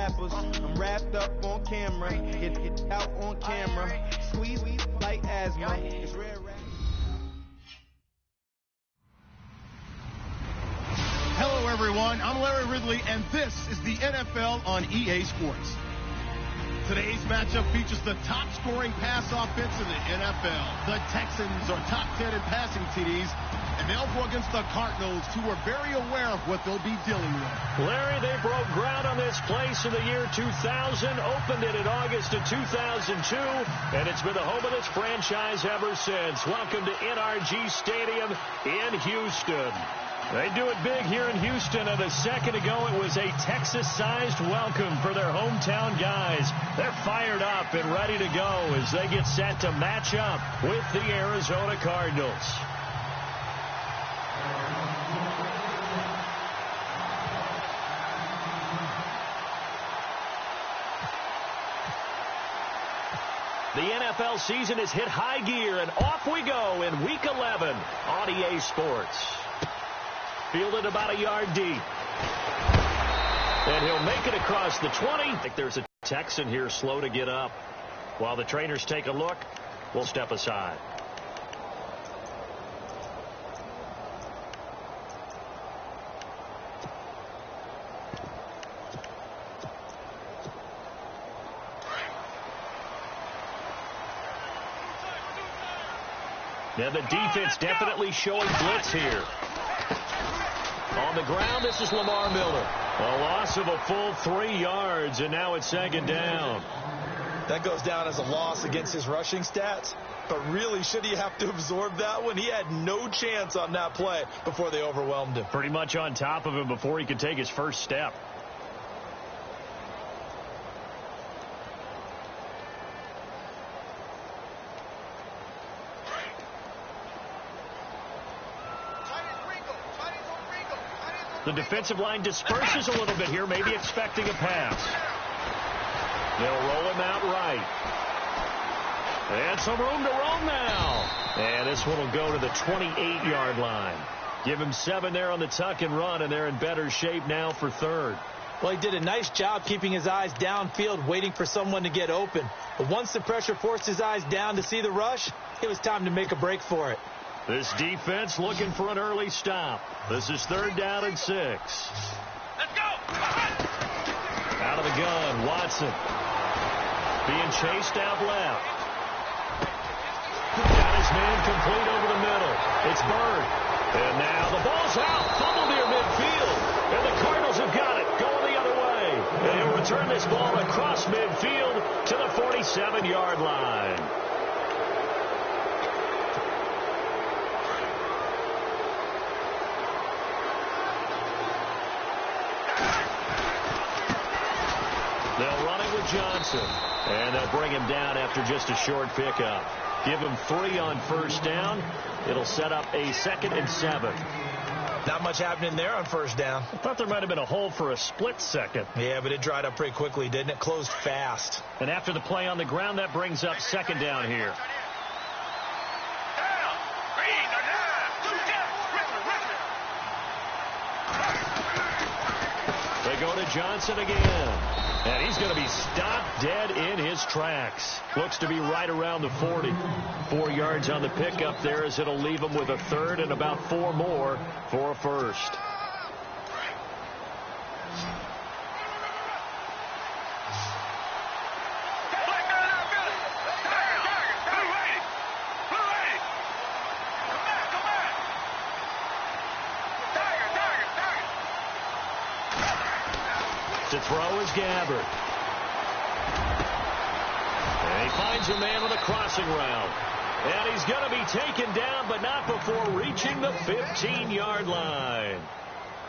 rappers. I'm wrapped up on camera, get out on camera. Squeeze like asthma. It's rare. Hello, everyone. I'm Larry Ridley, and this is the NFL on EA Sports. Today's matchup features the top-scoring pass offense in the NFL. The Texans are top 10 in passing TDs, and they'll go against the Cardinals, who are very aware of what they'll be dealing with. Larry, they broke ground on this place in the year 2000, opened it in August of 2002, and it's been the home of this franchise ever since. Welcome to NRG Stadium in Houston. They do it big here in Houston, and a second ago it was a Texas-sized welcome for their hometown guys. They're fired up and ready to go as they get set to match up with the Arizona Cardinals. The NFL season has hit high gear, and off we go in Week 11 on EA Sports. Fielded about a yard deep. And he'll make it across the 20. I think there's a Texan here slow to get up. While the trainers take a look, we'll step aside. Now the defense definitely showing blitz here. On the ground, this is Lamar Miller. A loss of a full 3 yards, and now it's second down. That goes down as a loss against his rushing stats. But really, should he have to absorb that one? He had no chance on that play before they overwhelmed him. Pretty much on top of him before he could take his first step. The defensive line disperses a little bit here, maybe expecting a pass. They'll roll him out right. And some room to roam now. And this one will go to the 28-yard line. Give him 7 there on the tuck and run, and they're in better shape now for third. Well, he did a nice job keeping his eyes downfield, waiting for someone to get open. But once the pressure forced his eyes down to see the rush, it was time to make a break for it. This defense looking for an early stop. This is third down and 6. Let's go! Out of the gun, Watson. Being chased out left. Got his man complete over the middle. It's Bird. And now the ball's out. Fumble near midfield. And the Cardinals have got it. Going the other way. And he'll return this ball across midfield to the 47-yard line. They'll run it with Johnson. And they'll bring him down after just a short pickup. Give him 3 on first down. It'll set up a 2nd and 7. Not much happening there on first down. I thought there might have been a hole for a split second. Yeah, but it dried up pretty quickly, didn't it? Closed fast. And after the play on the ground, that brings up 2nd down here. They go to Johnson again. And he's going to be stopped dead in his tracks. Looks to be right around the 40. 4 yards on the pickup there as it'll leave him with a 3rd and about 4 more for a first. To throw is Gabbard. And he finds a man with a crossing route. And he's going to be taken down, but not before reaching the 15-yard line.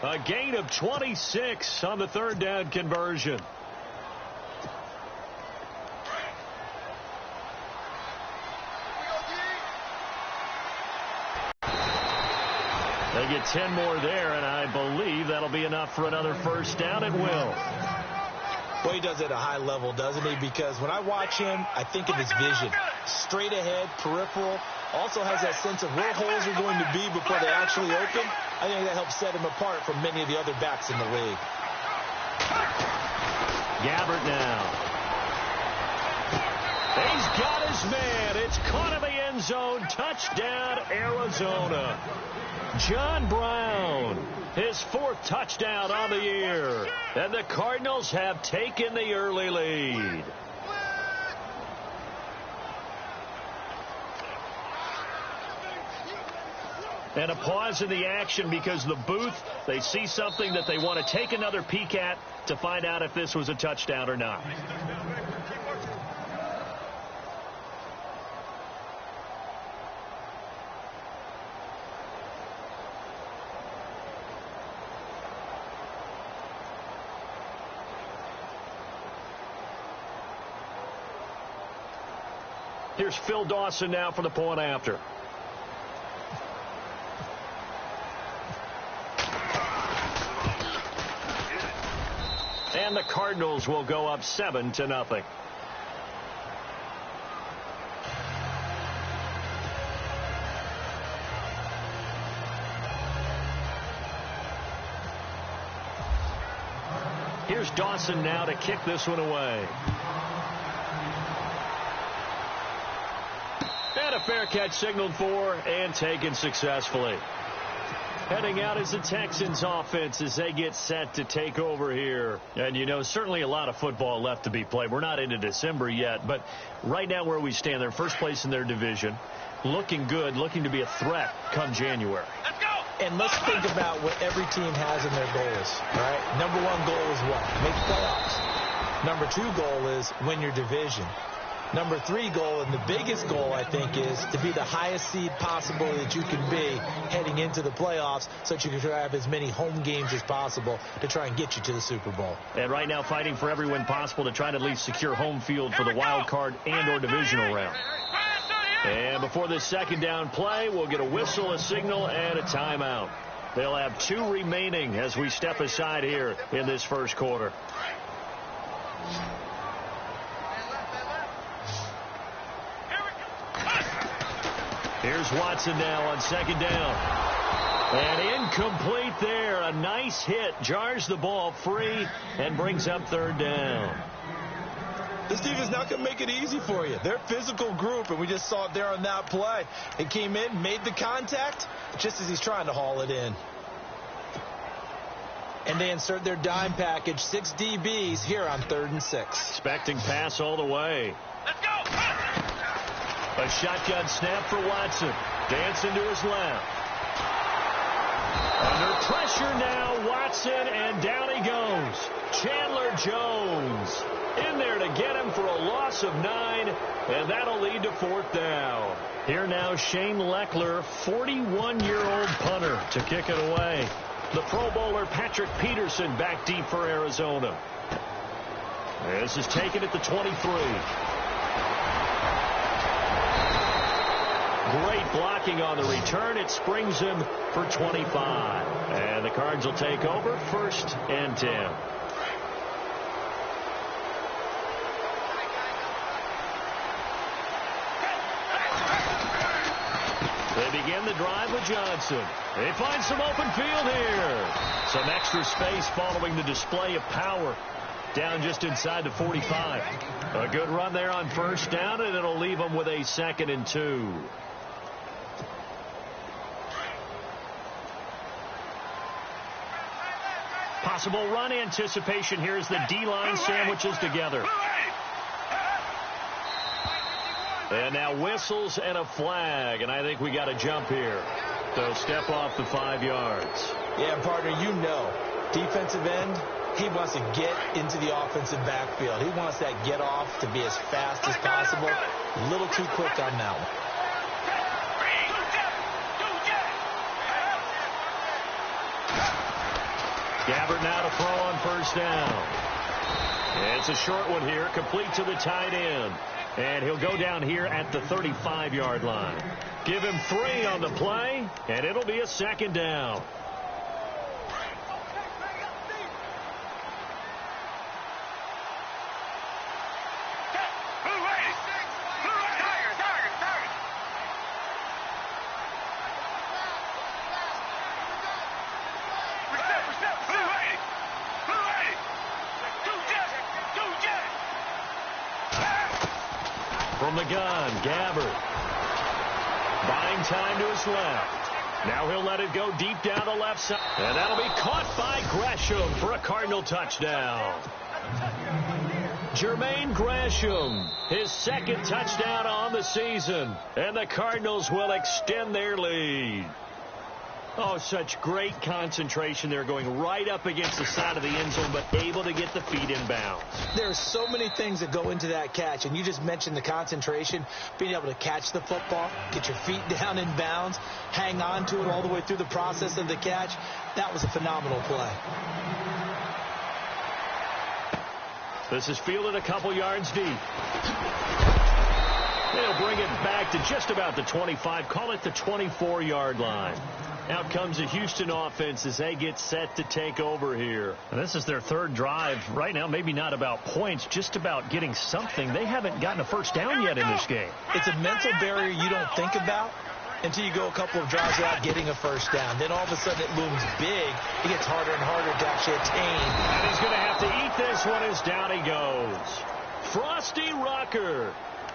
A gain of 26 on the 3rd down conversion. They get 10 more there, and I believe that'll be enough for another first down. It will. Well, he does it at a high level, doesn't he? Because when I watch him, I think of his vision. Straight ahead, peripheral. Also has that sense of where holes are going to be before they actually open. I think that helps set him apart from many of the other backs in the league. Gabbert now. He's got his man. It's caught in the end zone. Touchdown, Arizona. John Brown, his 4th touchdown on the year. And the Cardinals have taken the early lead. And a pause in the action because the booth, they see something that they want to take another peek at to find out if this was a touchdown or not. Here's Phil Dawson now for the point after. And the Cardinals will go up 7-0. Here's Dawson now to kick this one away. And a fair catch signaled for and taken successfully. Heading out is the Texans offense as they get set to take over here. And, you know, certainly a lot of football left to be played. We're not into December yet, but right now where we stand, they're first place in their division. Looking good, looking to be a threat come January. Let's go! And let's think about what every team has in their goals, right? Number 1 goal is what? Make playoffs. Number 2 goal is win your division. Number 3 goal, and the biggest goal, I think, is to be the highest seed possible that you can be heading into the playoffs so that you can have as many home games as possible to try and get you to the Super Bowl. And right now fighting for every win possible to try to at least secure home field for the wild card and or divisional round. And before this second down play, we'll get a whistle, a signal, and a timeout. They'll have 2 remaining as we step aside here in this first quarter. Here's Watson now on second down. And incomplete there. A nice hit. Jars the ball free and brings up 3rd down. This defense not going to make it easy for you. They're a physical group, and we just saw it there on that play. He came in, made the contact, just as he's trying to haul it in. And they insert their dime package, 6 DBs here on 3rd and 6. Expecting pass all the way. Let's go! A shotgun snap for Watson. Dancing to his left. Under pressure now, Watson, and down he goes. Chandler Jones in there to get him for a loss of 9, and that'll lead to 4th down. Here now, Shane Leckler, 41-year-old punter, to kick it away. The Pro Bowler Patrick Peterson back deep for Arizona. This is taken at the 23. Great blocking on the return. It springs him for 25. And the Cards will take over 1st and 10. They begin the drive with Johnson. They find some open field here. Some extra space following the display of power. Down just inside the 45. A good run there on 1st down, and it'll leave them with a 2nd and 2. Possible run anticipation here as the D-line sandwiches together. And now whistles and a flag, and I think we got a jump here. So step off the 5 yards. Yeah, partner, you know, defensive end, he wants to get into the offensive backfield. He wants that get off to be as fast as possible. A little too quick on that one. Gabbert now to throw on 1st down. It's a short one here, complete to the tight end. And he'll go down here at the 35-yard line. Give him 3 on the play, and it'll be a 2nd down. From the gun, Gabbert. Buying time to his left. Now he'll let it go deep down the left side. And that'll be caught by Gresham for a Cardinal touchdown. Jermaine Gresham, his second touchdown on the season. And the Cardinals will extend their lead. Oh, such great concentration there, going right up against the side of the end zone, but able to get the feet in bounds. There are so many things that go into that catch, and you just mentioned the concentration, being able to catch the football, get your feet down in bounds, hang on to it all the way through the process of the catch. That was a phenomenal play. This is fielded a couple yards deep. They'll bring it back to just about the 25, call it the 24-yard line. Out comes the Houston offense as they get set to take over here. And this is their third drive. Right now, maybe not about points, just about getting something. They haven't gotten a first down yet in this game. It's a mental barrier you don't think about until you go a couple of drives without getting a first down. Then all of a sudden it looms big. It gets harder and harder to actually attain. And he's going to have to eat this one as down he goes. Frosty Rucker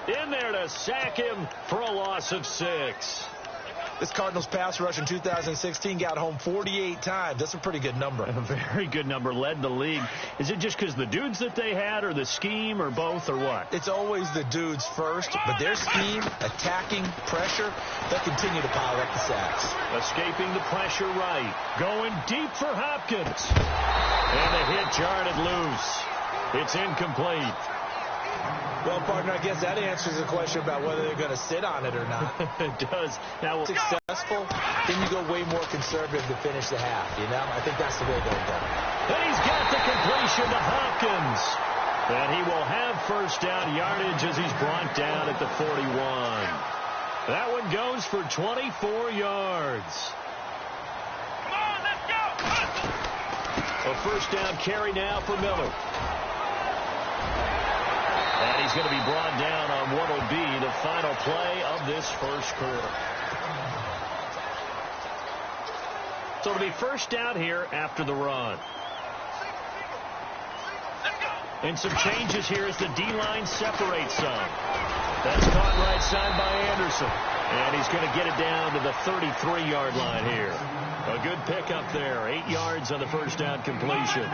in there to sack him for a loss of 6. This Cardinals pass rush in 2016 got home 48 times. That's a pretty good number. A very good number, led the league. Is it just because the dudes that they had, or the scheme, or both, or what? It's always the dudes first, but their scheme, attacking, pressure, they'll continue to pile up the sacks. Escaping the pressure right. Going deep for Hopkins. And the hit jarred it loose. It's incomplete. Well, partner, I guess that answers the question about whether they're going to sit on it or not. It does. Now, successful, then you go way more conservative to finish the half, you know? I think that's the way they'll go. And he's got the completion to Hopkins. And he will have first down yardage as he's brought down at the 41. That one goes for 24 yards. Come on, let's go. A first down carry now for Miller. And he's going to be brought down on what will be the final play of this first quarter. So it'll be first down here after the run. And some changes here as the D-line separates some. That's caught right side by Anderson. And he's going to get it down to the 33-yard line here. A good pickup there. 8 yards on the first down completion.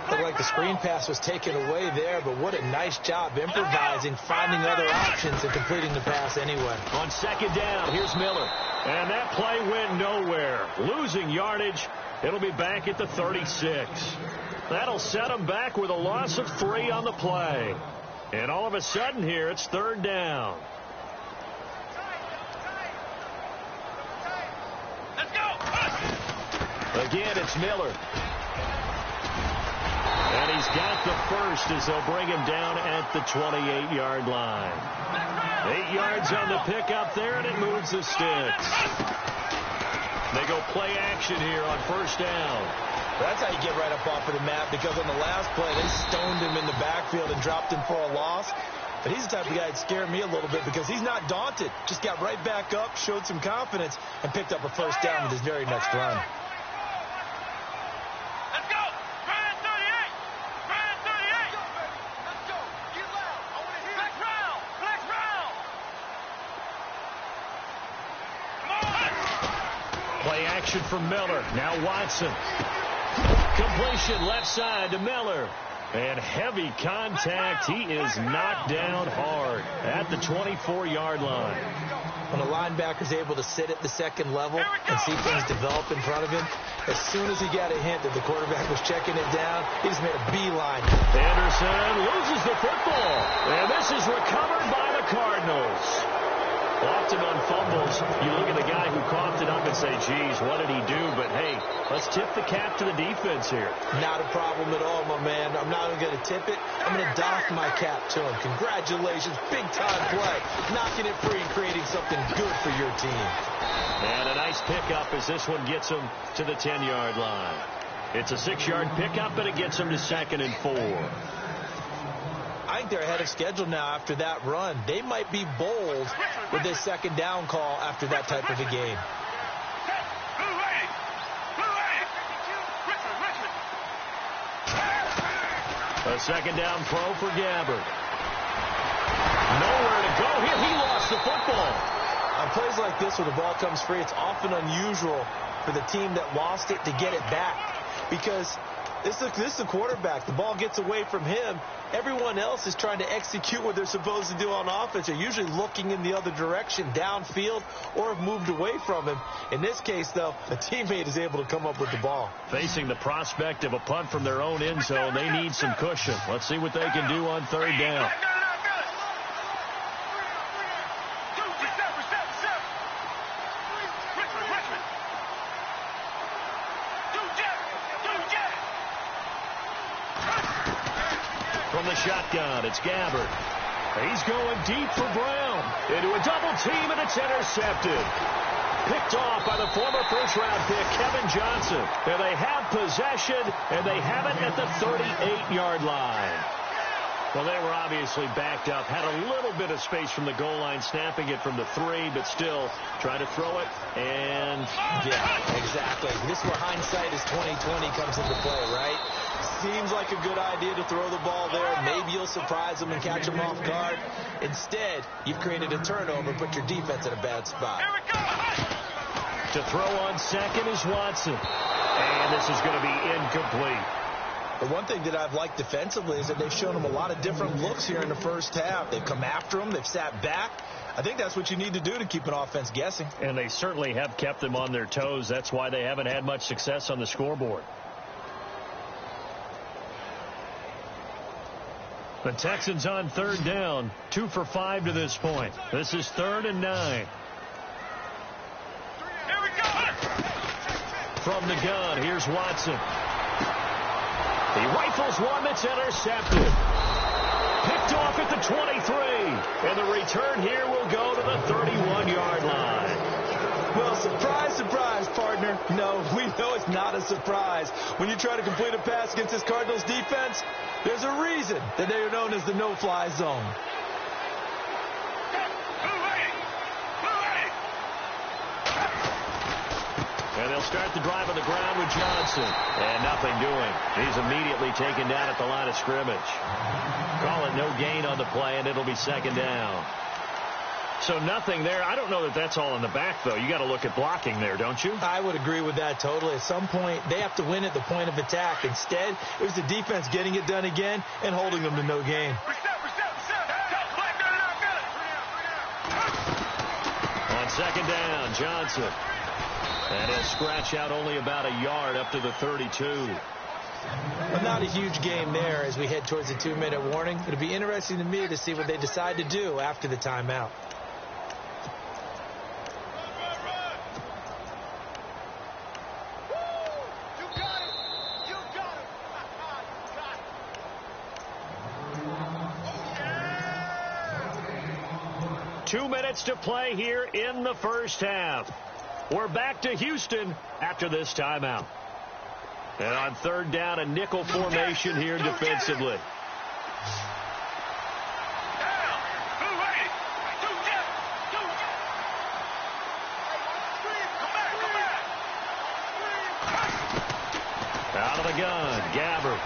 Looked like the screen pass was taken away there, but what a nice job improvising, finding other options, and completing the pass anyway. On second down, here's Miller. And that play went nowhere. Losing yardage. It'll be back at the 36. That'll set them back with a loss of 3 on the play. And all of a sudden here, it's third down. Let's go. Again, it's Miller. And he's got the first as they'll bring him down at the 28-yard line. 8 yards on the pickup there, and it moves the sticks. They go play action here on first down. That's how you get right up off of the map, because on the last play, they stoned him in the backfield and dropped him for a loss. But he's the type of guy that scared me a little bit because he's not daunted. Just got right back up, showed some confidence, and picked up a first down with his very next run. Let's go. Brian 38. Brian 38. Let's go. Get loud. I want to hear it. Flex round. Flex round. Come on. Play action from Miller. Now Watson. Completion left side to Miller. And heavy contact. He is knocked down hard at the 24-yard line. When a linebacker's able to sit at the second level and see things develop in front of him, as soon as he got a hint that the quarterback was checking it down, he just made a beeline. Anderson loses the football. And this is recovered by the Cardinals. Often on fumbles, you look at the guy who coughed it up and say, geez, what did he do? But, hey, let's tip the cap to the defense here. Not a problem at all, my man. I'm not even going to tip it. I'm going to dock my cap to him. Congratulations. Big-time play. Knocking it free and creating something good for your team. And a nice pickup as this one gets him to the 10-yard line. It's a 6-yard pickup, and it gets him to 2nd and 4. I think they're ahead of schedule now after that run. They might be bold with this second down call after that type of a game. A second down throw for Gabbert. Nowhere to go here. He lost the football. On plays like this where the ball comes free, it's often unusual for the team that lost it to get it back. Because this is the quarterback. The ball gets away from him. Everyone else is trying to execute what they're supposed to do on offense. They're usually looking in the other direction, downfield, or have moved away from him. In this case, though, a teammate is able to come up with the ball. Facing the prospect of a punt from their own end zone, they need some cushion. Let's see what they can do on third down. From the shotgun, it's Gabbert. He's going deep for Brown. Into a double team, and it's intercepted. Picked off by the former first-round pick, Kevin Johnson. And they have possession, and they have it at the 38-yard line. Well, they were obviously backed up. Had a little bit of space from the goal line, snapping it from the 3, but still try to throw it. And yeah, exactly. This is where hindsight is 20/20 comes into play, right? Seems like a good idea to throw the ball there. Maybe you'll surprise them and catch them off guard. Instead, you've created a turnover, put your defense in a bad spot. To throw on second is Watson. And this is going to be incomplete. The one thing that I've liked defensively is that they've shown them a lot of different looks here in the first half. They've come after them. They've sat back. I think that's what you need to do to keep an offense guessing. And they certainly have kept them on their toes. That's why they haven't had much success on the scoreboard. The Texans on third down, 2 for 5 to this point. This is 3rd and 9. Here we go. From the gun, here's Watson. He rifles one that's intercepted. Picked off at the 23. And the return here will go to the 31-yard line. Well, surprise, surprise, partner. No, we know it's not a surprise. When you try to complete a pass against this Cardinals defense, there's a reason that they are known as the no-fly zone. And they'll start the drive on the ground with Johnson. And nothing doing. He's immediately taken down at the line of scrimmage. Call it no gain on the play, and it'll be 2nd down. So nothing there. I don't know that that's all in the back, though. You got to look at blocking there, don't you? I would agree with that totally. At some point, they have to win at the point of attack. Instead, it was the defense getting it done again and holding them to no gain. On 2nd down, Johnson. And he'll scratch out only about a yard up to the 32. But not a huge game there as we head towards the 2-minute warning. It'll be interesting to me to see what they decide to do after the timeout. You got it. You got it. 2 minutes to play here in the first half. We're back to Houston after this timeout. And on 3rd down, a nickel formation here defensively. Out of the gun, Gabbert.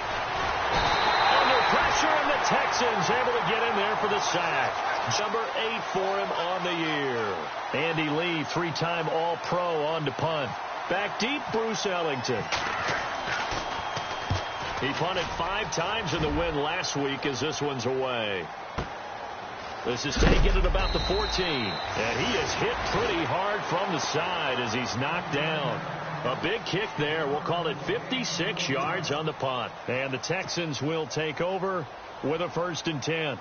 Under pressure, and the Texans able to get in there for the sack. Number 8 for him on the year. Andy Lee, 3-time All-Pro on to punt. Back deep, Bruce Ellington. He punted 5 times in the win last week as this one's away. This is taken at about the 14. And he is hit pretty hard from the side as he's knocked down. A big kick there. We'll call it 56 yards on the punt. And the Texans will take over with a 1st and 10.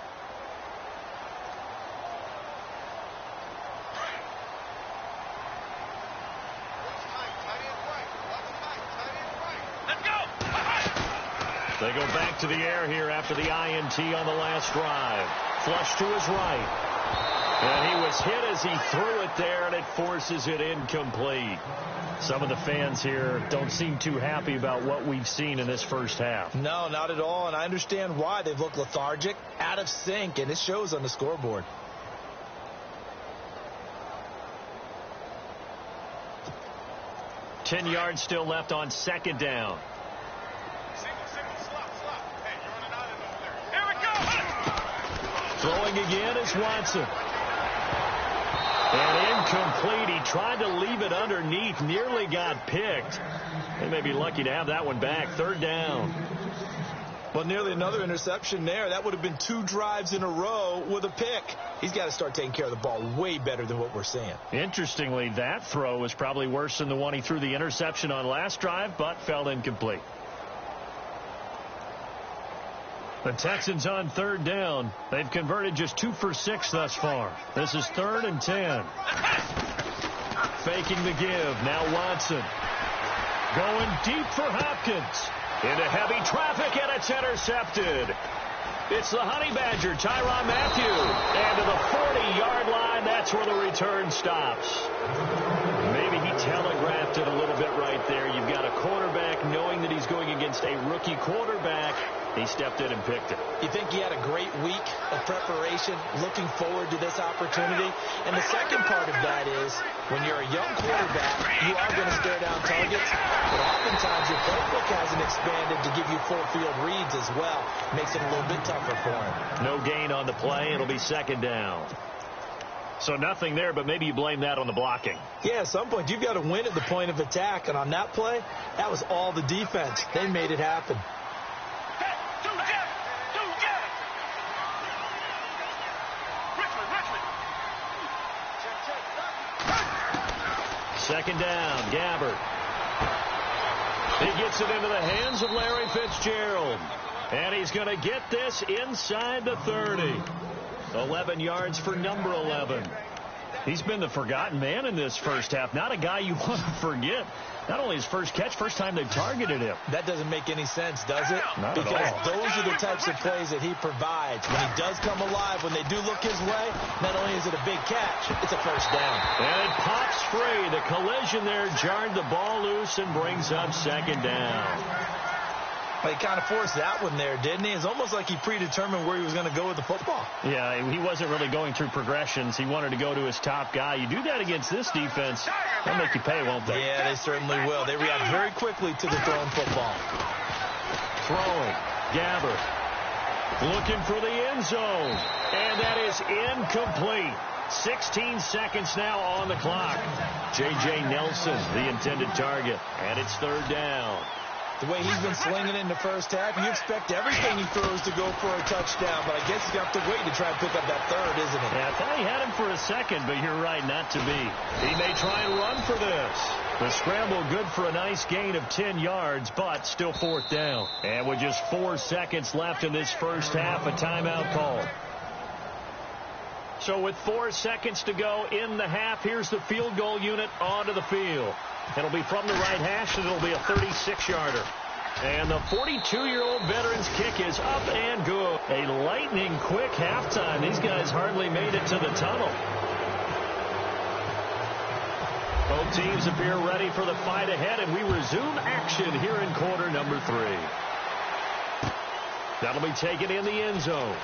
They go back to the air here after the INT on the last drive. Flush to his right. And he was hit as he threw it there, and it forces it incomplete. Some of the fans here don't seem too happy about what we've seen in this first half. No, not at all, and I understand why. They've looked lethargic, out of sync, and it shows on the scoreboard. Ten yards still left on 2nd down. Throwing again is Watson. And incomplete. He tried to leave it underneath. Nearly got picked. They may be lucky to have that one back. Third down. Well, nearly another interception there. That would have been 2 drives in a row with a pick. He's got to start taking care of the ball way better than what we're seeing. Interestingly, that throw was probably worse than the one he threw the interception on last drive, but fell incomplete. The Texans on third down. They've converted just 2 for 6 thus far. This is 3rd and 10. Faking the give. Now Watson. Going deep for Hopkins. Into heavy traffic, and it's intercepted. It's the Honey Badger, Tyrann Mathieu. And to the 40-yard line, that's where the return stops. Maybe he telegraphed it a little bit right there. You've got a quarterback knowing that he's going against a rookie quarterback. He stepped in and picked it. You think he had a great week of preparation, looking forward to this opportunity? And the second part of that is, when you're a young quarterback, you are going to stare down targets, but oftentimes your playbook hasn't expanded to give you full field reads as well. Makes it a little bit tougher for him. No gain on the play. It'll be 2nd down. So nothing there, but maybe you blame that on the blocking. Yeah, at some point you've got to win at the point of attack, and on that play, that was all the defense. They made it happen. Second down, Gabbert. He gets it into the hands of Larry Fitzgerald. And he's going to get this inside the 30. 11 yards for number 11. He's been the forgotten man in this first half. Not a guy you want to forget. Not only his first catch, first time they've targeted him. That doesn't make any sense, does it? Not because at all. Those are the types of plays that he provides. When he does come alive, when they do look his way, not only is it a big catch, it's a first down. And it pops free. The collision there jarred the ball loose and brings up 2nd down. He kind of forced that one there, didn't he? It's almost like he predetermined where he was going to go with the football. Yeah, he wasn't really going through progressions. He wanted to go to his top guy. You do that against this defense, they'll make you pay, won't they? Yeah, they certainly will. They react very quickly to the thrown football. Throwing. Gabbert. Looking for the end zone. And that is incomplete. 16 seconds now on the clock. J.J. Nelson, the intended target. And it's 3rd down. The way he's been slinging in the first half, you expect everything he throws to go for a touchdown, but I guess he's got to wait to try and pick up that 3rd, isn't it? Yeah, I thought he had him for a second, but you're right, not to be. He may try and run for this. The scramble good for a nice gain of 10 yards, but still 4th down. And with just 4 seconds left in this first half, a timeout call. So with 4 seconds to go in the half, here's the field goal unit onto the field. It'll be from the right hash, and it'll be a 36-yarder. And the 42-year-old veteran's kick is up and good. A lightning-quick halftime. These guys hardly made it to the tunnel. Both teams appear ready for the fight ahead, and we resume action here in quarter number 3. That'll be taken in the end zone.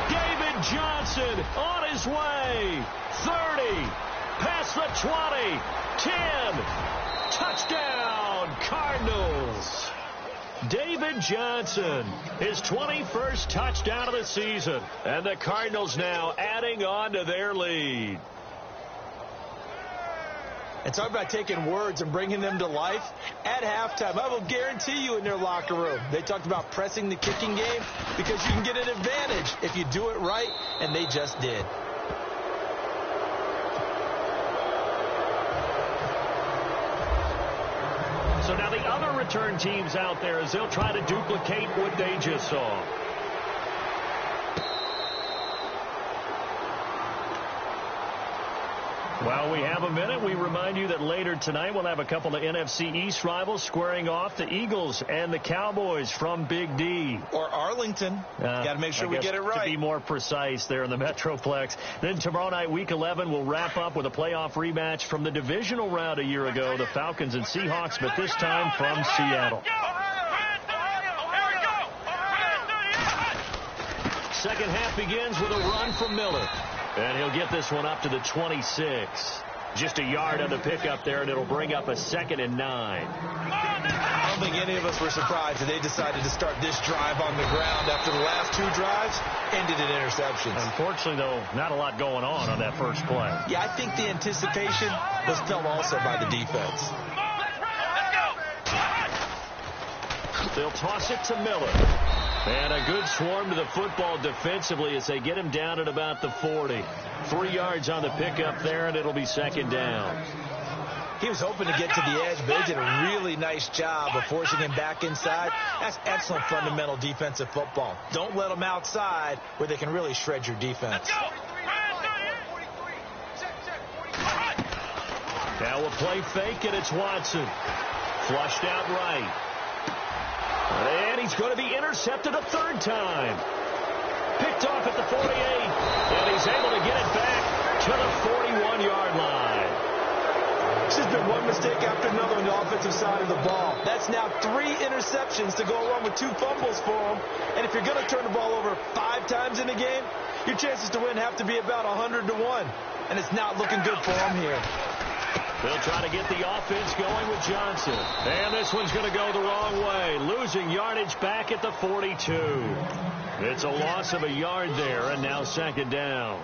David Johnson on his way. 30. Past the 20. 10. Touchdown, Cardinals. David Johnson, his 21st touchdown of the season. And the Cardinals now adding on to their lead. And talk about taking words and bringing them to life. At halftime, I will guarantee you in their locker room, they talked about pressing the kicking game because you can get an advantage if you do it right, and they just did. So now the other return teams out there, as they'll try to duplicate what they just saw. While we have a minute, we remind you that later tonight we'll have a couple of NFC East rivals squaring off, the Eagles and the Cowboys from Big D. Or Arlington. Got to make sure we get it right. To be more precise there in the Metroplex. Then tomorrow night, Week 11, we'll wrap up with a playoff rematch from the divisional round a year ago, the Falcons and Seahawks, but this time from Seattle. Second half begins with a run from Miller. And he'll get this one up to the 26. Just a yard on the pickup there, and it'll bring up a 2nd and 9. don't think any of us were surprised that they decided to start this drive on the ground after the last 2 drives ended in interceptions. Unfortunately, though, not a lot going on that first play. Yeah, I think the anticipation was felt also by the defense. They'll toss it to Miller. And a good swarm to the football defensively as they get him down at about the 40. 3 yards on the pickup there, and it'll be second down. He was hoping to get to the edge, but they did a really nice job of forcing him back inside. That's excellent fundamental defensive football. Don't let them outside where they can really shred your defense. Now a play fake, and it's Watson. Flushed out right. And he's going to be intercepted a 3rd time. Picked off at the 48, and he's able to get it back to the 41-yard line. It's just been one mistake after another on the offensive side of the ball. That's now 3 interceptions to go along with 2 fumbles for him. And if you're going to turn the ball over 5 times in a game, your chances to win have to be about 100 to 1. And it's not looking good for him here. They'll try to get the offense going with Johnson. And this one's going to go the wrong way. Losing yardage back at the 42. It's a loss of a yard there, and now second down.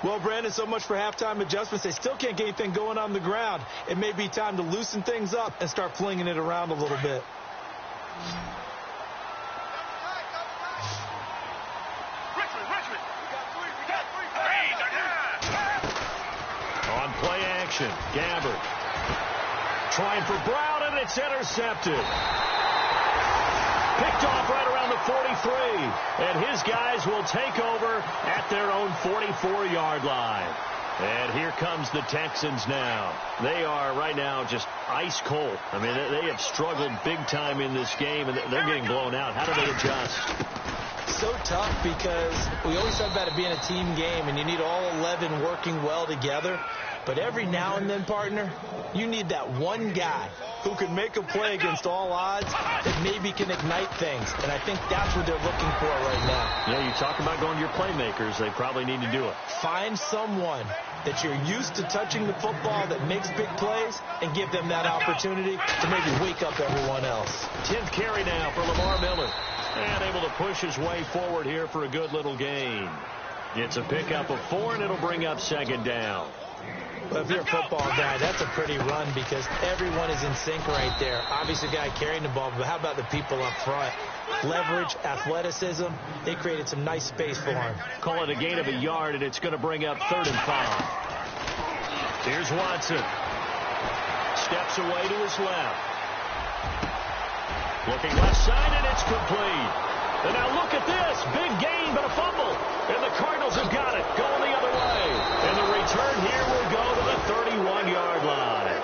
Well, Brandon, so much for halftime adjustments. They still can't get anything going on the ground. It may be time to loosen things up and start flinging it around a little bit. On play action, Gabbard trying for Brown, and it's intercepted. Picked off right around the 43, and his guys will take over at their own 44-yard line. And here comes the Texans now. They are right now just ice cold. I mean, they have struggled big time in this game, and they're getting blown out. How do they adjust? So tough because we always talk about it being a team game, and you need all 11 working well together. But every now and then, partner, you need that one guy who can make a play against all odds that maybe can ignite things. And I think that's what they're looking for right now. Yeah, you talk about going to your playmakers. They probably need to do it. Find someone that you're used to touching the football that makes big plays and give them that opportunity to maybe wake up everyone else. 10th carry now for Lamar Miller. And able to push his way forward here for a good little gain. It's a pickup of 4, and it'll bring up second down. Well, if you're a football guy, that's a pretty run because everyone is in sync right there. Obviously, the guy carrying the ball, but how about the people up front? Leverage, athleticism, they created some nice space for him. Call it a gain of a yard, and it's going to bring up 3rd and 5. Here's Watson. Steps away to his left. Looking left side, and it's complete. And now look at this. Big gain, but a fumble. And the Cardinals have got it. Going the other way. And the return here will go to the 31-yard line.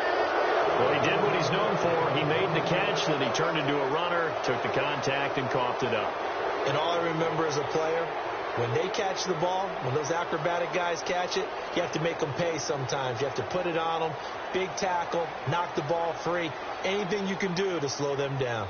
Well, he did what he's known for. He made the catch, then he turned into a runner, took the contact, and coughed it up. And all I remember as a player, when they catch the ball, when those acrobatic guys catch it, you have to make them pay sometimes. You have to put it on them. Big tackle, knock the ball free. Anything you can do to slow them down.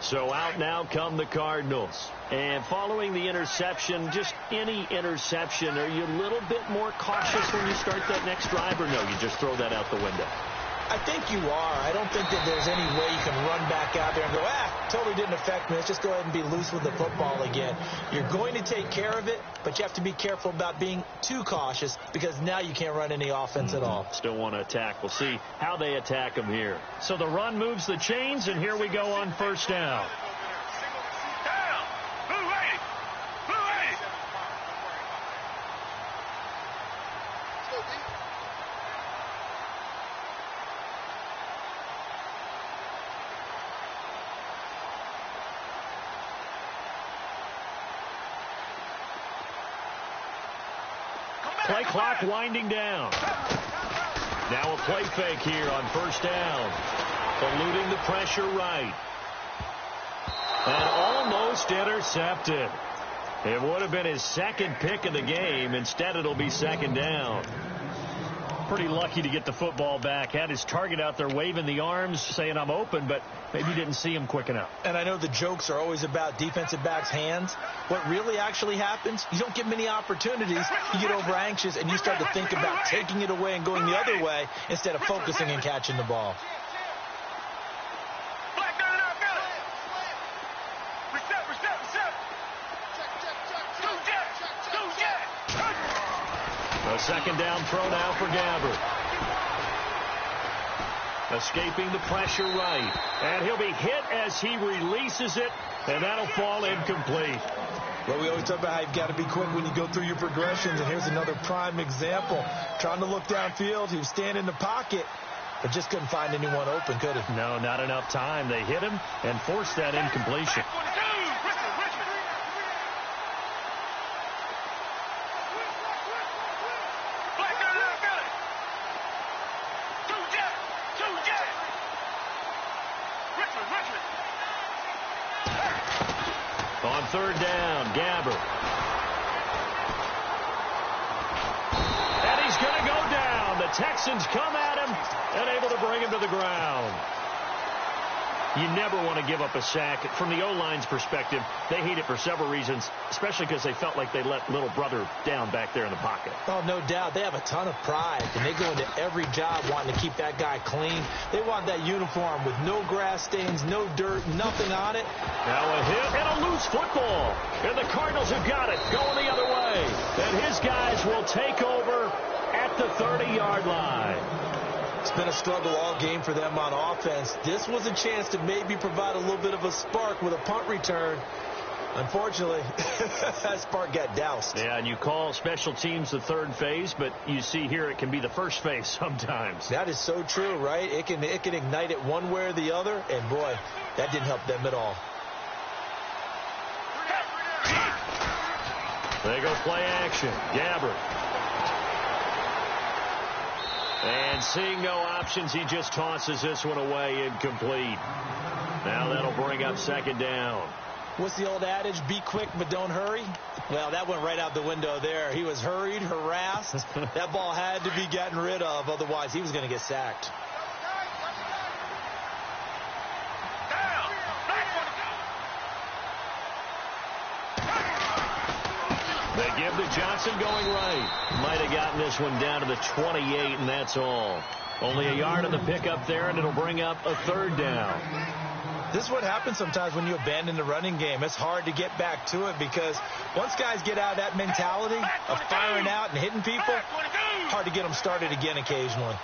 So out now come the Cardinals. And following the interception, just any interception, are you a little bit more cautious when you start that next drive, or no, you just throw that out the window? I think you are. I don't think that there's any way you can run back out there and go, totally didn't affect me. Let's just go ahead and be loose with the football again. You're going to take care of it, but you have to be careful about being too cautious because now you can't run any offense at all. Still want to attack. We'll see how they attack them here. So the run moves the chains, and here we go on first down. Play clock winding down. Now a play fake here on first down. Eluding the pressure right. And almost intercepted. It would have been his second pick of the game. Instead, it'll be second down. Pretty lucky to get the football back. Had his target out there waving the arms, saying I'm open, but maybe didn't see him quick enough. And I know the jokes are always about defensive backs' hands. What really actually happens, you don't get many opportunities. You get over anxious, and you start to think about taking it away and going the other way instead of focusing and catching the ball. A second down throw now for Gabbert. Escaping the pressure right. And he'll be hit as he releases it, and that'll fall incomplete. Well, we always talk about how you've got to be quick when you go through your progressions, and here's another prime example. Trying to look downfield, he was standing in the pocket, but just couldn't find anyone open, could he? No, not enough time. They hit him and forced that incompletion. On third down, Gabbert. And he's going to go down. The Texans come at him and able to bring him to the ground. You never want to give up a sack. From the O-line's perspective, they hate it for several reasons, especially because they felt like they let little brother down back there in the pocket. Oh, no doubt. They have a ton of pride, and they go into every job wanting to keep that guy clean. They want that uniform with no grass stains, no dirt, nothing on it. Now a hit and a loose football. And the Cardinals have got it going the other way. And his guys will take over at the 30-yard line. It's been a struggle all game for them on offense. This was a chance to maybe provide a little bit of a spark with a punt return. Unfortunately, that spark got doused. Yeah, and you call special teams the third phase, but you see here it can be the first phase sometimes. That is so true, right? It can ignite it one way or the other, and boy, that didn't help them at all. They go play action. Gabbert. And seeing no options, he just tosses this one away, incomplete. Now that'll bring up second down. What's the old adage? Be quick, but don't hurry. Well, that went right out the window there. He was hurried, harassed. That ball had to be gotten rid of. Otherwise, he was going to get sacked. They give to Johnson going right. Might have gotten this one down to the 28, and that's all. Only a yard on the pickup there, and it'll bring up a third down. This is what happens sometimes when you abandon the running game. It's hard to get back to it because once guys get out of that mentality of firing out and hitting people, hard to get them started again occasionally.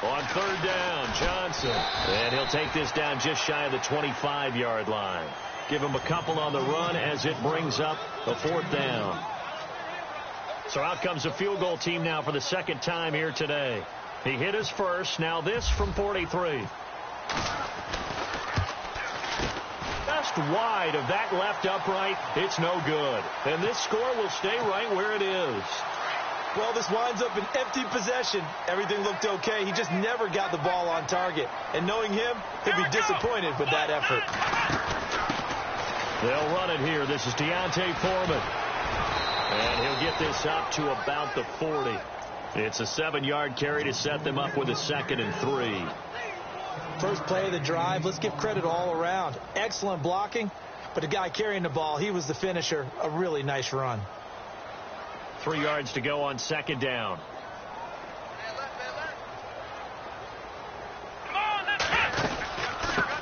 On third down, Johnson. And he'll take this down just shy of the 25-yard line. Give him a couple on the run as it brings up a fourth down. So out comes a field goal team now for the second time here today. He hit his first. Now this from 43. Just wide of that left upright. It's no good. And this score will stay right where it is. Well, this winds up an empty possession. Everything looked okay. He just never got the ball on target. And knowing him, he'll be disappointed with that effort. They'll run it here. This is Deontay Foreman. And he'll get this up to about the 40. It's a 7-yard carry to set them up with a 2nd and 3. First play of the drive. Let's give credit all around. Excellent blocking. But the guy carrying the ball, he was the finisher. A really nice run. 3 yards to go on second down.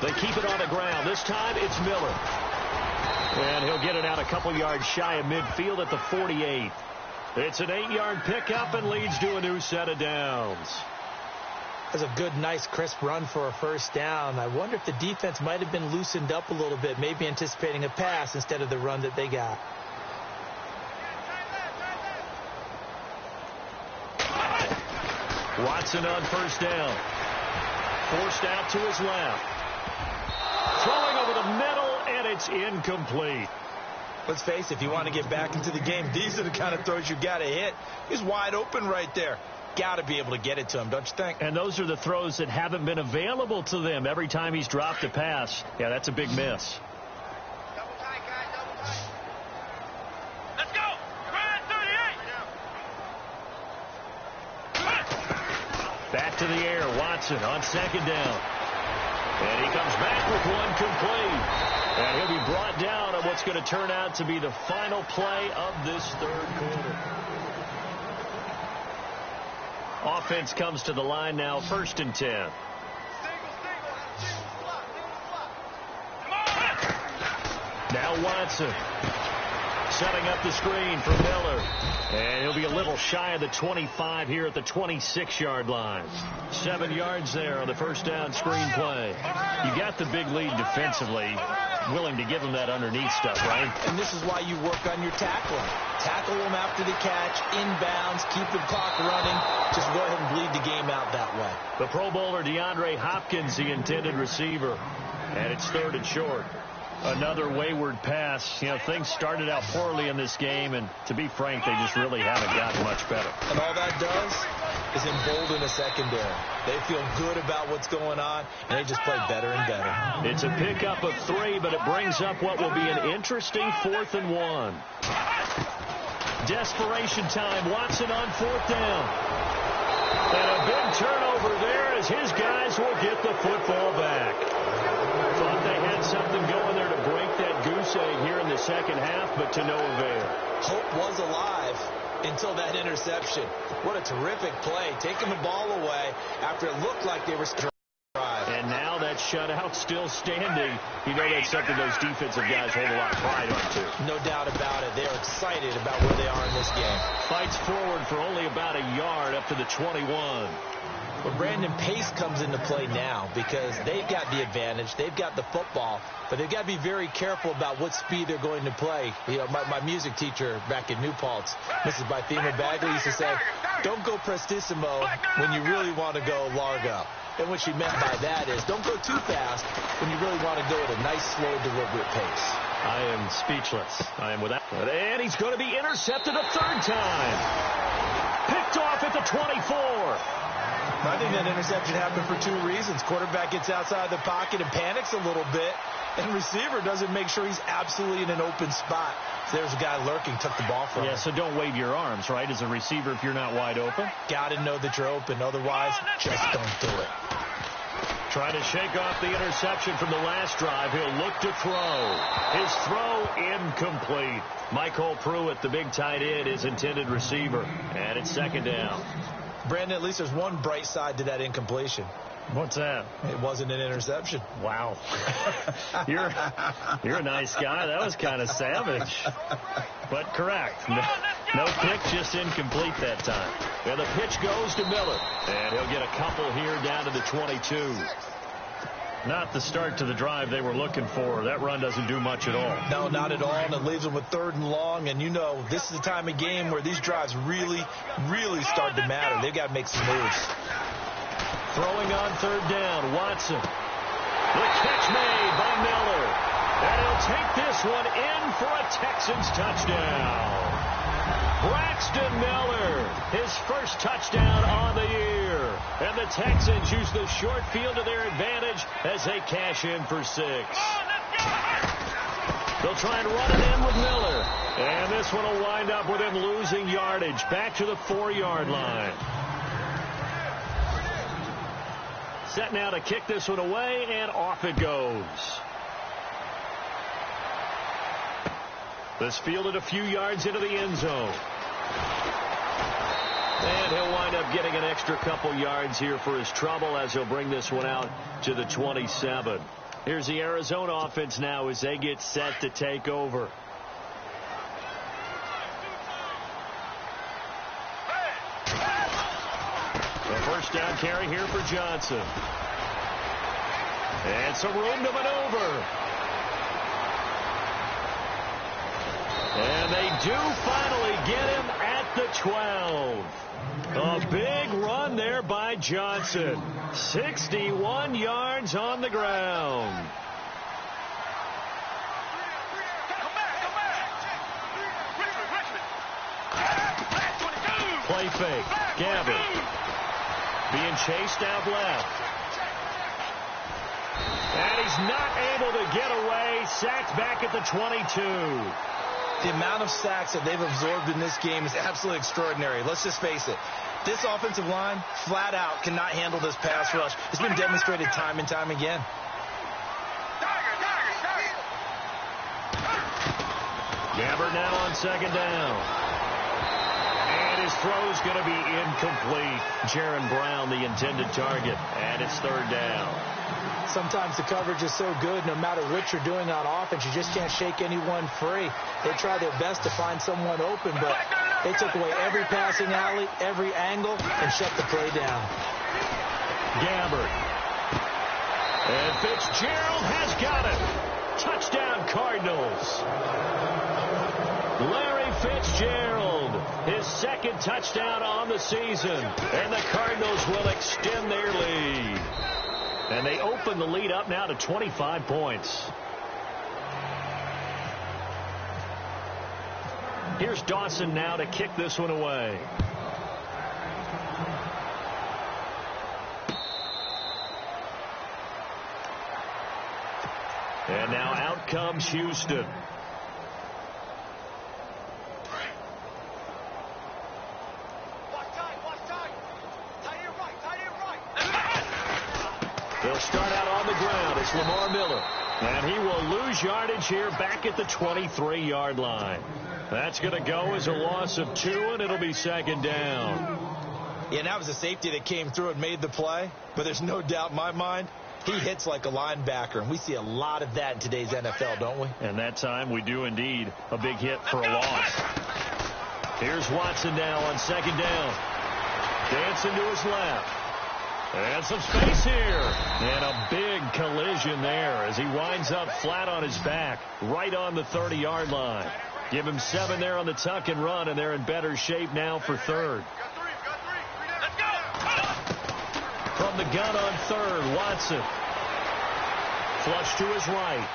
They keep it on the ground. This time it's Miller. And he'll get it out a couple yards shy of midfield at the 48. It's an 8-yard pickup and leads to a new set of downs. That's a good, nice, crisp run for a first down. I wonder if the defense might have been loosened up a little bit, maybe anticipating a pass instead of the run that they got. Watson on first down. Forced out to his left. Throwing over the middle, and it's incomplete. Let's face it, if you want to get back into the game, these are the kind of throws you got to hit. He's wide open right there. Got to be able to get it to him, don't you think? And those are the throws that haven't been available to them every time he's dropped a pass. Yeah, that's a big miss. Watson on second down. And he comes back with one complete. And he'll be brought down on what's going to turn out to be the final play of this third quarter. Offense comes to the line now, 1st and 10. Now Watson setting up the screen for Miller. And he'll be a little shy of the 25 here at the 26-yard line. 7 yards there on the first down screen play. You got the big lead defensively. Willing to give him that underneath stuff, right? And this is why you work on your tackling. Tackle them after the catch, inbounds, keep the clock running. Just go ahead and bleed the game out that way. The Pro Bowler DeAndre Hopkins, the intended receiver. And it's 3rd and short. Another wayward pass. You know, things started out poorly in this game, and to be frank, they just really haven't gotten much better. And all that does is embolden a secondary. They feel good about what's going on, and they just play better and better. It's a pickup of 3, but it brings up what will be an interesting 4th and 1. Desperation time. Watson on 4th down. And a big turnover there as his guys will get the football back. Thought they had something going there to break that goose egg here in the second half, but to no avail. Hope was alive until that interception. What a terrific play, taking the ball away after it looked like they were drive. And now that shutout still standing. You know that's something those defensive guys hold a lot of pride on, too. No doubt about it. They are excited about where they are in this game. Fights forward for only about a yard up to the 21. But Brandon, pace comes into play now because they've got the advantage. They've got the football, but they've got to be very careful about what speed they're going to play. You know, my music teacher back in New Paltz, Mrs. Bythema Bagley, used to say, don't go prestissimo when you really want to go largo. And what she meant by that is don't go too fast when you really want to go at a nice, slow, deliberate pace. I am speechless. I am without. And he's going to be intercepted a 3rd time. Picked off at the 24. I think that interception happened for 2 reasons. Quarterback gets outside the pocket and panics a little bit, and receiver doesn't make sure he's absolutely in an open spot. So there's a guy lurking, took the ball from him. Yeah, so don't wave your arms, right, as a receiver if you're not wide open? Got to know that you're open. Otherwise, just don't do it. Trying to shake off the interception from the last drive. He'll look to throw. His throw incomplete. Michael Pruitt, the big tight end, is intended receiver. And it's 2nd down. Brandon, at least there's one bright side to that incompletion. What's that? It wasn't an interception. Wow. You're a nice guy. That was kind of savage. But correct. No pick, just incomplete that time. And the pitch goes to Miller. And he'll get a couple here down to the 22. Not the start to the drive they were looking for. That run doesn't do much at all. No, not at all. And it leaves them with 3rd and long. And you know, this is the time of game where these drives really, really start to matter. They've got to make some moves. Throwing on 3rd down, Watson. The catch made by Miller. And he'll take this one in for a Texans touchdown. Braxton Miller, his first touchdown on the year. And the Texans use the short field to their advantage as they cash in for 6. They'll try and run it in with Miller. And this one will wind up with him losing yardage back to the 4-yard line. Set now to kick this one away, and off it goes. This fielded a few yards into the end zone. And he'll wind up getting an extra couple yards here for his trouble as he'll bring this one out to the 27. Here's the Arizona offense now as they get set to take over. The first down carry here for Johnson. And some room to maneuver. And they do finally get him at the 12. A big run there by Johnson. 61 yards on the ground. Play fake. Gabbert being chased out left. And he's not able to get away. Sacked back at the 22. The amount of sacks that they've absorbed in this game is absolutely extraordinary. Let's just face it. This offensive line, flat out, cannot handle this pass rush. It's been demonstrated time and time again. Gabbert now on second down. And his throw's going to be incomplete. Jaron Brown, the intended target, and it's third down. Sometimes the coverage is so good, no matter what you're doing on offense, you just can't shake anyone free. They try their best to find someone open, but they took away every passing alley, every angle, and shut the play down. Gabbert. And Fitzgerald has got it. Touchdown, Cardinals. Larry Fitzgerald, his second touchdown on the season, and the Cardinals will extend their lead. And they open the lead up now to 25 points. Here's Dawson now to kick this one away. And now out comes Houston. They'll start out on the ground. It's Lamar Miller. And he will lose yardage here back at the 23-yard line. That's going to go as a loss of 2, and it'll be second down. Yeah, and that was a safety that came through and made the play. But there's no doubt in my mind, he hits like a linebacker. And we see a lot of that in today's NFL, don't we? And that time we do indeed. A big hit for a loss. Here's Watson now on second down. Dancing to his left. And some space here. And a big collision there as he winds up flat on his back, right on the 30-yard line. Give him 7 there on the tuck and run, and they're in better shape now for third. From the gun on third, Watson. Flush to his right.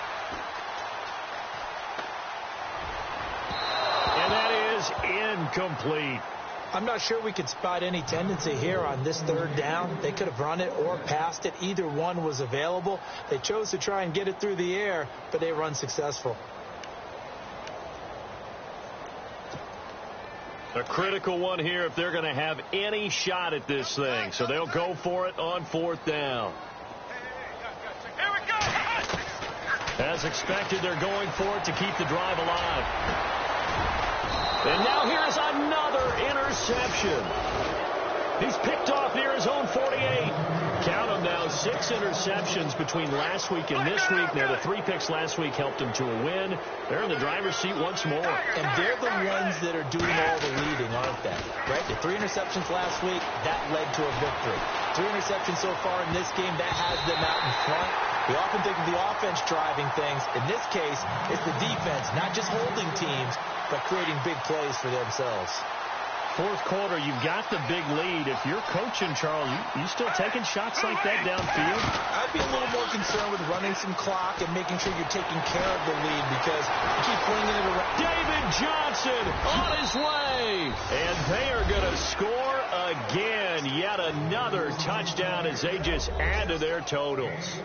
And that is incomplete. I'm not sure we could spot any tendency here on this third down. They could have run it or passed it. Either one was available. They chose to try and get it through the air, but they were unsuccessful. A critical one here if they're going to have any shot at this thing. So they'll go for it on fourth down. Here we go. As expected, they're going for it to keep the drive alive. And now here's another interception. He's picked off near his own 48. Count them now, 6 interceptions between last week and this week. Now, the 3 picks last week helped them to a win. They're in the driver's seat once more. And they're the ones that are doing all the leading, aren't they? Right? The 3 interceptions last week, that led to a victory. 3 interceptions so far in this game, that has them out in front. We often think of the offense driving things. In this case, it's the defense, not just holding teams, but creating big plays for themselves. Fourth quarter, you've got the big lead. If you're coaching, Charles, you still taking shots like that downfield? I'd be a little more concerned with running some clock and making sure you're taking care of the lead because you keep flinging it around. David Johnson on his way. And they are going to score again. Yet another touchdown as they just add to their totals.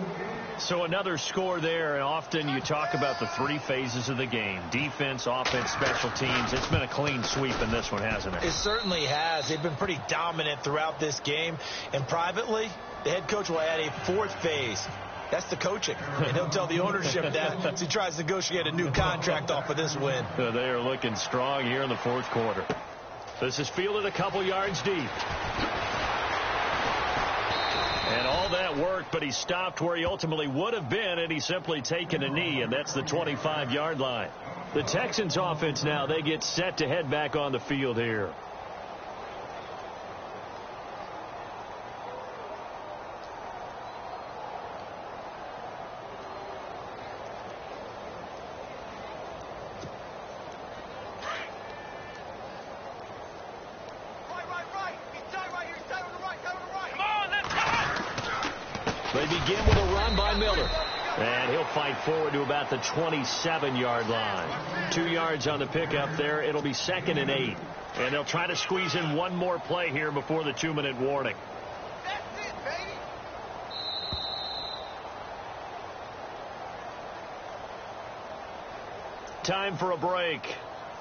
So another score there, and often you talk about the 3 phases of the game. Defense, offense, special teams. It's been a clean sweep in this one, hasn't it? It certainly has. They've been pretty dominant throughout this game. And privately, the head coach will add a 4th phase. That's the coaching. And he'll tell the ownership that as he tries to negotiate a new contract off of this win. They are looking strong here in the fourth quarter. This is fielded a couple yards deep. And all that worked, but he stopped where he ultimately would have been, and he's simply taken a knee, and that's the 25-yard line. The Texans offense now, they get set to head back on the field here. They begin with a run by Miller. And he'll fight forward to about the 27-yard line. 2 yards on the pickup there. It'll be 2nd and 8. And they'll try to squeeze in one more play here before the 2-minute warning. That's it, baby. Time for a break.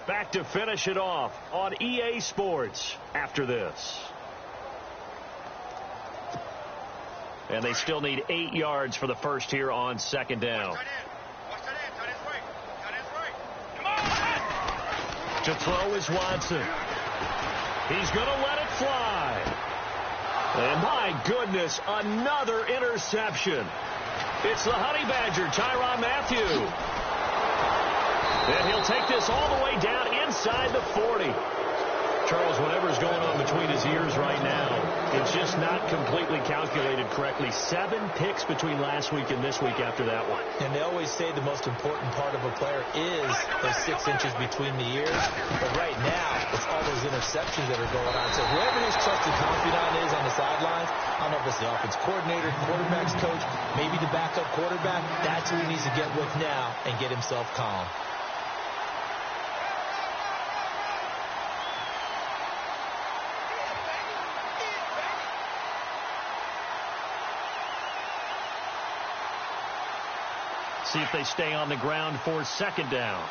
Back to finish it off on EA Sports after this. And they still need 8 yards for the first here on second down. To throw is Watson. He's going to let it fly. And my goodness, another interception. It's the Honey Badger, Tyrann Mathieu. And he'll take this all the way down inside the 40. Charles, whatever's going on between his ears right now, it's just not completely calculated correctly. 7 picks between last week and this week after that one. And they always say the most important part of a player is those 6 inches between the ears. But right now, it's all those interceptions that are going on. So whoever his trusted confidant is on the sidelines, I don't know if it's the offense coordinator, quarterback's coach, maybe the backup quarterback, that's who he needs to get with now and get himself calm. See if they stay on the ground for second down.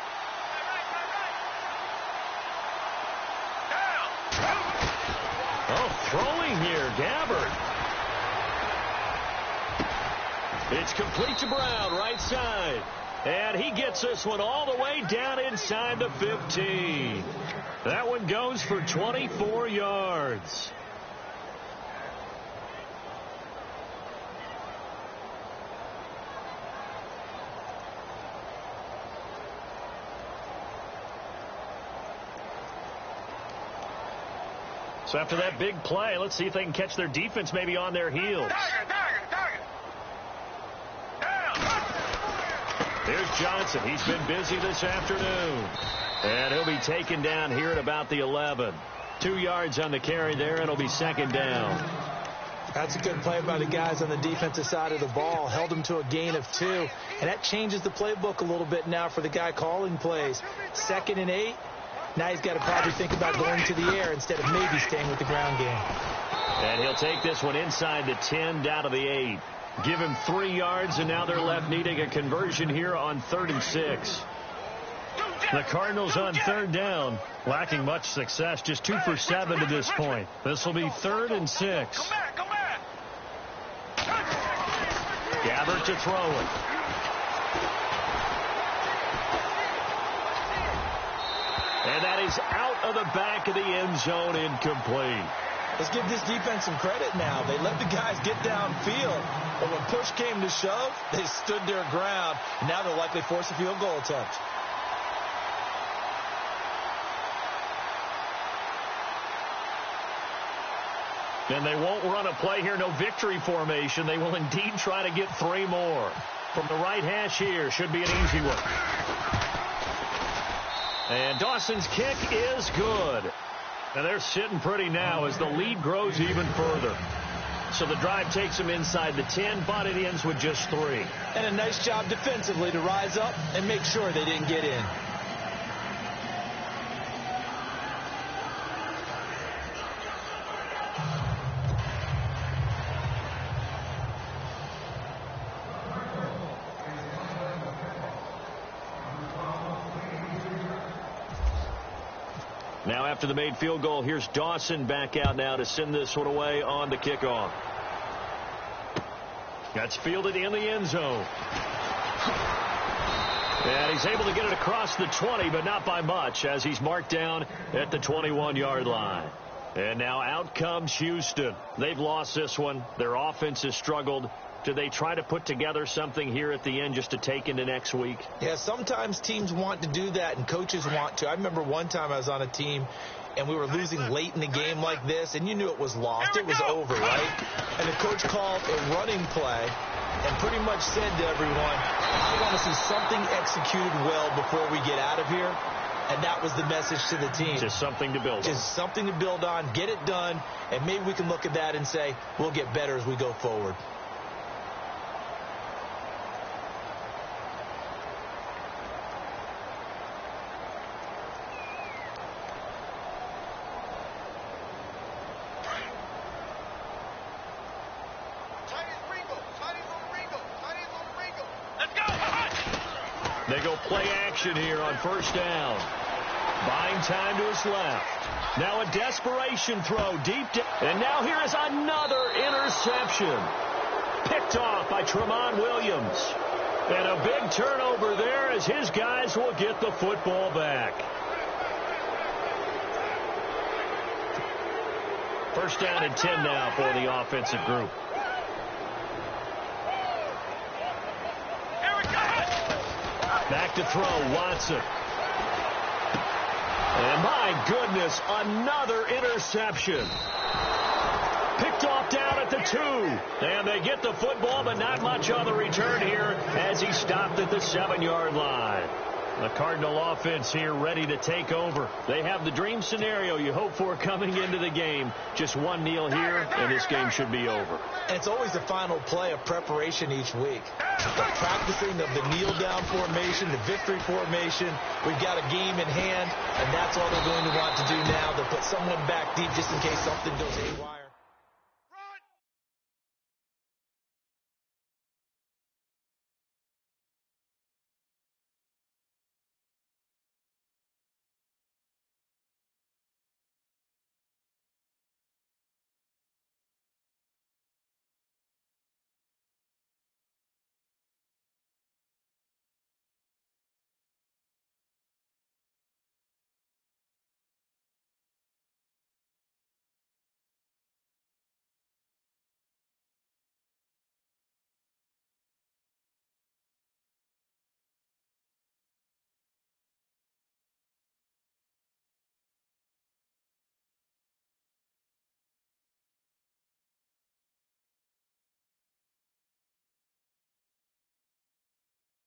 Oh, throwing here, Gabbert. It's complete to Brown, right side. And he gets this one all the way down inside the 15. That one goes for 24 yards. So after that big play, let's see if they can catch their defense maybe on their heels. Here's Johnson. He's been busy this afternoon. And he'll be taken down here at about the 11. 2 yards on the carry there, and it'll be second down. That's a good play by the guys on the defensive side of the ball. Held him to a gain of 2. And that changes the playbook a little bit now for the guy calling plays. 2nd and 8. Now he's got to probably think about going to the air instead of maybe staying with the ground game. And he'll take this one inside the 10 down to the 8. Give him 3 yards, and now they're left needing a conversion here on 3rd and 6. The Cardinals on 3rd down, lacking much success, just 2 for 7 to this point. This will be 3rd and 6. Gabbert to throw it. And that is out of the back of the end zone, incomplete. Let's give this defense some credit now. They let the guys get downfield, but when push came to shove, they stood their ground. Now they'll likely force a field goal attempt. And they won't run a play here, no victory formation. They will indeed try to get 3 more. From the right hash here, should be an easy one. And Dawson's kick is good. And they're sitting pretty now as the lead grows even further. So the drive takes them inside the 10, but it ends with just 3. And a nice job defensively to rise up and make sure they didn't get in. Now after the made field goal, here's Dawson back out now to send this one away on the kickoff. That's fielded in the end zone. And he's able to get it across the 20, but not by much, as he's marked down at the 21-yard line. And now out comes Houston. They've lost this one. Their offense has struggled. Do they try to put together something here at the end just to take into next week? Yeah, sometimes teams want to do that and coaches want to. I remember one time I was on a team and we were losing late in the game like this, and you knew it was lost. It was over, right? And the coach called a running play and pretty much said to everyone, I want to see something executed well before we get out of here. And that was the message to the team. Just something to build on. Just something to build on, get it done, and maybe we can look at that and say, we'll get better as we go forward. They go play action here on first down. Buying time to his left. Now a desperation throw deep down. And now here is another interception. Picked off by Tramon Williams. And a big turnover there as his guys will get the football back. First down and 10 now for the offensive group. Back to throw, Watson. And my goodness, another interception. Picked off down at the 2. And they get the football, but not much on the return here as he stopped at the 7-yard line. The Cardinal offense here ready to take over. They have the dream scenario you hope for coming into the game. Just one kneel here, and this game should be over. And it's always the final play of preparation each week. The practicing of the kneel-down formation, the victory formation. We've got a game in hand, and that's all they're going to want to do now. They'll put someone back deep just in case something goes haywire.